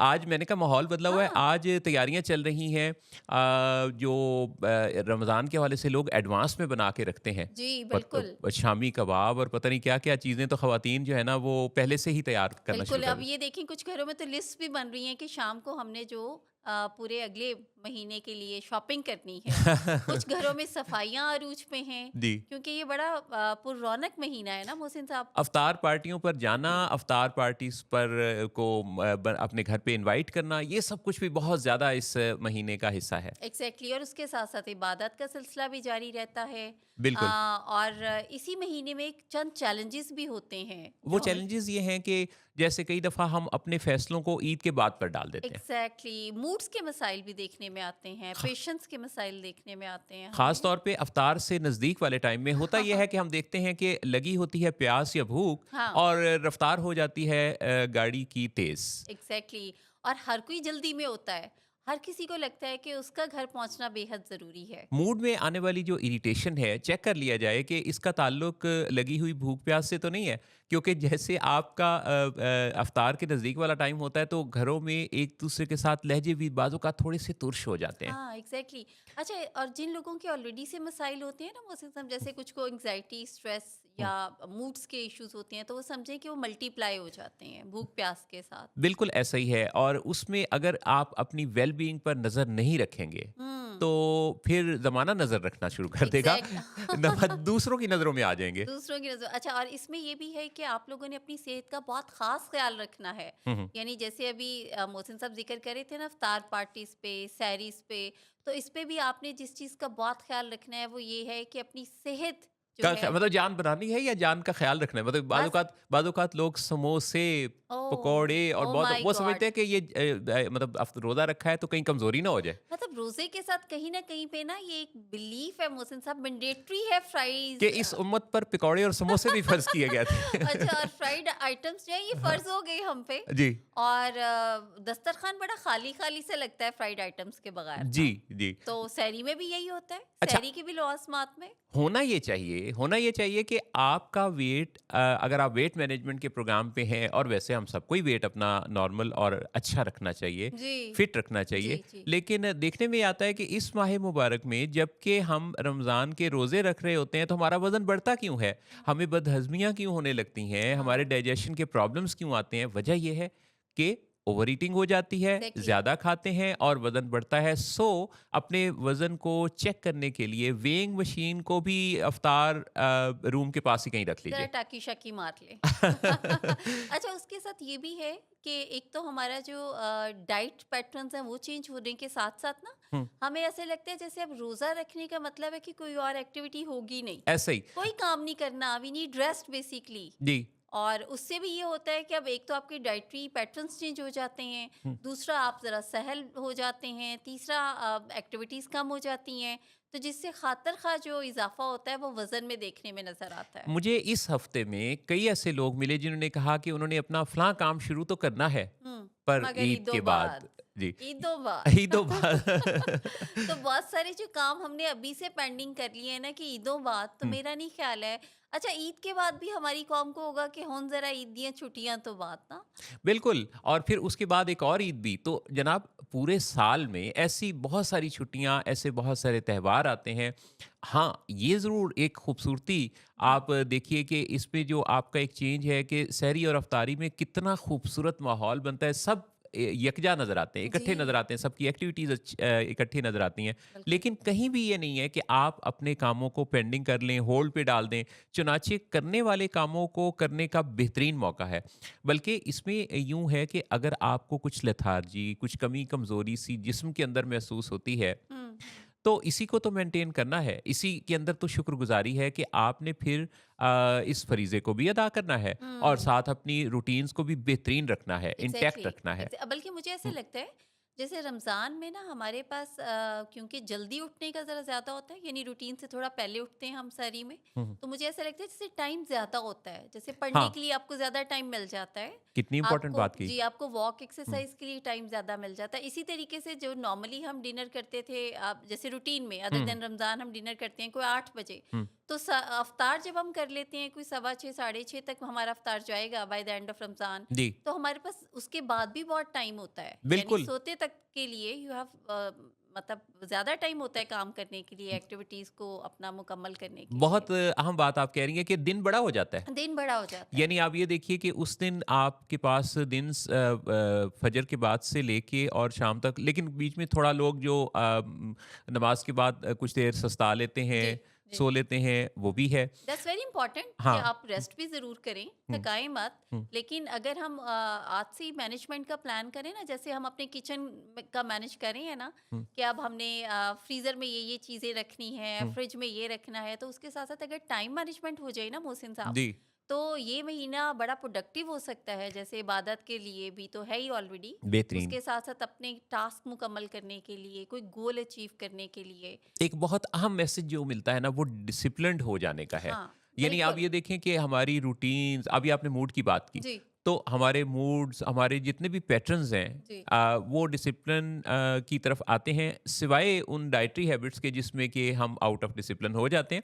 आज मैंने कहा माहौल बदला हुआ है, हाँ, आज तैयारियां चल रही हैं। जो रमज़ान के हवाले से लोग एडवांस में बना के रखते हैं। जी, बिल्कुल। शामी कबाब और पता नहीं क्या क्या चीज़ें, तो ख़वातीन जो है ना वो पहले से ही तैयार करना शुरू बिल्कुल, कर अब देती। ये देखें कुछ घरों में तो लिस्ट भी बन रही है कि शाम को हमने जो पूरे अगले महीने के लिए शॉपिंग करनी है। कुछ घरों में सफाइयाँ अरूज पे हैं, जी। क्योंकि ये बड़ा पुररौनक महीना है ना मोहसिन साहब। अफ्तार पार्टियों पर जाना, अफ्तार पार्टीज़ पर को अपने घर पे इनवाइट करना, ये सब कुछ भी बहुत ज़्यादा इस महीने का हिस्सा है। एग्जैक्टली, और उसके साथ साथ इबादत का सिलसिला भी जारी रहता है। बिल्कुल। और इसी महीने में एक चंद चैलेंजेस भी होते हैं वो जो हमें। चैलेंजेस ये हैं कि जैसे कई दफ़ा हम अपने फ़ैसलों को ईद के बाद पर डाल देते हैं। एग्जैक्टली, मूड्स के मसाइल भी देखने में आते हैं, पेशेंस के मसाइल देखने में आते हैं ख़ास हमें। तौर पे अफ्तार से नज़दीक वाले टाइम में होता ये है कि हम देखते हैं कि लगी होती है प्यास या भूख, हाँ, और रफ़्तार हो जाती है गाड़ी की तेज़। एग्जैक्टली, और हर कोई जल्दी में होता है। हर किसी को लगता है कि उसका घर पहुंचना बेहद ज़रूरी है। मूड में आने वाली जो इरिटेशन है, चेक कर लिया जाए कि इसका ताल्लुक लगी हुई भूख प्यास से तो नहीं है। क्योंकि जैसे आपका अफ्तार के नज़दीक वाला टाइम होता है तो घरों में एक दूसरे के साथ लहजे भी बाज़ों का थोड़े से तुर्श हो जाते हैं। हाँ, एग्ज़ैक्टली। अच्छा, और जिन लोगों के ऑलरेडी से मसाइल होते हैं ना मोहसिन साहब, जैसे कुछ को एंग्ज़ायटी, स्ट्रेस हम्म। या मूड्स के इश्यूज़ होते हैं, तो वो समझें कि वो मल्टीप्लाई हो जाते हैं भूख-प्यास के साथ। बिल्कुल ऐसा ही है, और उसमें अगर आप अपनी वेल बीइंग पर नज़र नहीं रखेंगे, हुँ, तो फिर ज़माना नज़र रखना शुरू कर देगा। एग्ज़ैक्ट दूसरों की नज़रों में आ जाएँगे। दूसरों की नज़र। अच्छा, और इसमें ये भी है कि आप लोगों ने अपनी सेहत का बहुत ख़ास ख़्याल रखना है। हुँ, हुँ। यानी जैसे अभी मोहसिन साहब ज़िक्र कर रहे थे ना इफ्तार पार्टीज़ पे, सहरीज़ पे, तो इस पे भी आपने जिस चीज़ का बहुत ख़्याल रखना है वो ये है कि अपनी सेहत जो का है, मतलब जान बनानी है या जान का ख़्याल रखना है? मतलब बस। बाज़ औक़ात लोग समोसे, ओह! पकौड़े और ओह बहुत माय वो गॉड! समझते हैं कि ये मतलब रोज़ा रखा है तो कहीं कमज़ोरी ना हो जाए। मतलब रोज़े के साथ कहीं न कहीं पे ना ये एक बिलीफ है मोहसिन साहब, मैंडेटरी है कि फ्राइज़। इस उम्मत पर पकौड़े और समोसे भी फ़र्ज़ किए गए अच्छा, और थे। फ्राइड आइटम्स जो है ये हाँ, फ़र्ज़ हो गए हम पे। जी। और दस्तरख़्वान बड़ा खाली-खाली से लगता है फ्राइड आइटम्स के बगैर जी, ना। जी। तो सहरी में भी यही होता है? अच्छा, सहरी की भी लौज़मात में? होना ये चाहिए कि आपका वेट, अगर आप वेट मैनेजमेंट के प्रोग्राम पे हैं, और वैसे हम सबको ही वेट अपना नॉर्मल और अच्छा रखना चाहिए, जी। फिट रखना जी, चाहिए। जी। लेकिन देखने में आता है कि इस माह मुबारक में जबकि हम रमज़ान के रोज़े रख रहे होते हैं तो हमारा वज़न बढ़ता क्यों है? हमें बदहज़मियाँ क्यों होने लगती हैं? हमारे हाँ, डाइजेशन के प्रॉब्लम्स क्यों आते हैं? वजह ये है कि ओवर ईटिंग हो जाती है, एग्ज़ैक्टली। ज़्यादा खाते हैं और वज़न बढ़ता है। सो अपने वज़न को चेक करने के लिए वेइंग मशीन को भी अफ्तार रूम के पास ही कहीं रख ज़रा लीजिए। टाकी-शाकी मार ले। अच्छा, उसके साथ ये भी है कि एक तो हमारा जो डाइट पैटर्न्स हैं वो चेंज होने के साथ-साथ ना, हुँ, हमें ऐसे लगता है जैसे अब रोज़ा रखने का मतलब है कि कोई और एक्टिविटी होगी नहीं। ऐसे ही। कोई काम नहीं करना, वी नीड रेस्ट बेसिकली। जी। और उससे भी ये होता है कि अब एक तो आपके डाइटरी पैटर्न्स चेंज हो जाते हैं, हुँ। दूसरा आप ज़रा सहल हो जाते हैं, तीसरा एक्टिविटीज़ कम हो जाती हैं, तो जिससे खातर-ख़्वाह जो इज़ाफ़ा होता है वो वज़न में देखने में नज़र आता है। मुझे इस हफ़्ते में कई ऐसे लोग मिले जिन्होंने कहा कि उन्होंने अपना फलाँ काम शुरू तो करना है, हुँ, पर मगर ईद ईदों के बाद। बाद, जी। ईदों बाद। ईदों बाद। तो बहुत सारे जो काम हमने अभी से पेंडिंग कर लिए हैं ना कि ईदों बाद, तो हुँ। मेरा नहीं ख़्याल है। अच्छा, ईद के बाद भी हमारी कौम को होगा कि हुन ज़रा ईद दियाँ छुट्टियाँ तो बाद ना। बिल्कुल, और फिर उसके बाद एक और ईद भी। तो जनाब, पूरे साल में ऐसी बहुत सारी छुट्टियाँ, ऐसे बहुत सारे त्योहार आते हैं। हाँ, ये ज़रूर एक खूबसूरती हुँ, आप देखिए कि इसमें जो आपका एक चेंज है कि सहरी और अफ्तारी में कितना खूबसूरत माहौल बनता है। सब यकजा नज़र आते हैं, जी, इकट्ठे नज़र आते हैं, सबकी एक्टिविटीज़ इकट्ठी नज़र आती हैं। बिल्कुल। लेकिन कहीं भी ये नहीं है कि आप अपने कामों को पेंडिंग कर लें, होल्ड पे डाल दें। चुनांचे करने वाले कामों को करने का बेहतरीन मौका है। बल्कि इसमें यूँ है कि अगर आपको कुछ लेथार्जी, कुछ कमी कमज़ोरी सी जिस्म के अंदर महसूस होती है, हुँ, हुँ, तो इसी को तो मेंटेन करना है। इसी के अंदर तो शुक्रगुज़ारी है कि आपने फिर इस फ़रीज़े को भी अदा करना है, और हुँ। साथ अपनी रूटीन्स को भी बेहतरीन रखना है, इंटैक्ट एग्ज़ैक्टली, रखना है। बल्कि मुझे ऐसा हुँ, लगता है जैसे रमज़ान में ना हमारे पास क्योंकि जल्दी उठने का ज़रा ज़्यादा होता है, यानी रूटीन से थोड़ा पहले उठते हैं हम सहरी में, हुँ, हुँ। तो मुझे ऐसा लगता है जैसे टाइम ज़्यादा होता है, जैसे पढ़ने हाँ, के लिए आपको ज़्यादा टाइम मिल जाता है, कितनी इम्पोर्टेंट आपको बात कही। जी, आपको वॉक हुँ, एक्सरसाइज के लिए टाइम ज़्यादा मिल जाता है। इसी तरीके से जो नॉर्मली हम डिनर करते थे, जैसे रूटीन में अदर हुँ, देन रमज़ान हम डिनर करते हैं कोई 8 बजे, हुँ। तो अफ्तार जब हम कर लेते हैं कोई सवा 6 साढ़े 6 तक हमारा अफ्तार जाएगा by the end of Ramzan. जी, तो हमारे पास उसके बाद भी बहुत टाइम होता है, यानी बिल्कुल। सोते तक के लिए यू हैव मतलब ज़्यादा टाइम होता है काम करने के लिए, एक्टिविटीज़ को अपना मुकम्मल करने के लिए। बहुत अहम बात आप कह रही हैं कि दिन बड़ा हो जाता है। दिन बड़ा हो जाता है। यानी आप ये देखिए कि उस दिन आपके पास फजर के बाद से लेके और शाम तक, लेकिन बीच में थोड़ा लोग जो नमाज के बाद कुछ देर सस्ता लेते हैं, जी, जी। सो लेते हैं, वो भी है। दैट्स वेरी इंपॉर्टेंट कि हाँ। आप रेस्ट भी ज़रूर करें, हुँ, थकाएँ मत। हुँ, लेकिन अगर हम आज से ही मैनेजमेंट का प्लान करें ना, जैसे हम अपने किचन में का मैनेज कर रहे हैं ना, हुँ, कि अब हमने फ्रीज़र में ये चीज़ें रखनी है, हुँ। फ्रिज में ये रखना है, तो उसके साथ-साथ अगर टाइम मैनेजमेंट हो जाए ना मोहसिन साहब, जी, तो ये महीना बड़ा प्रोडक्टिव हो सकता है। जैसे इबादत के लिए भी तो है ही ऑलरेडी, बेहतरीन। उसके साथ-साथ अपने टास्क मुकम्मल करने के लिए, कोई गोल अचीव करने के लिए। एक बहुत अहम मैसेज जो मिलता है ना, वो डिसिप्लिन्ड हो जाने का है। हाँ, यानी आप बिल्कुल। ये देखें कि हमारी रूटीन्स, अभी आपने मूड की बात की, जी, तो हमारे मूड्स, हमारे जितने भी पैटर्न्स हैं, जी। वो डिसिप्लिन की तरफ आते हैं, सिवाय उन डाइटरी हैबिट्स के जिसमें कि हम आउट ऑफ डिसिप्लिन हो जाते हैं।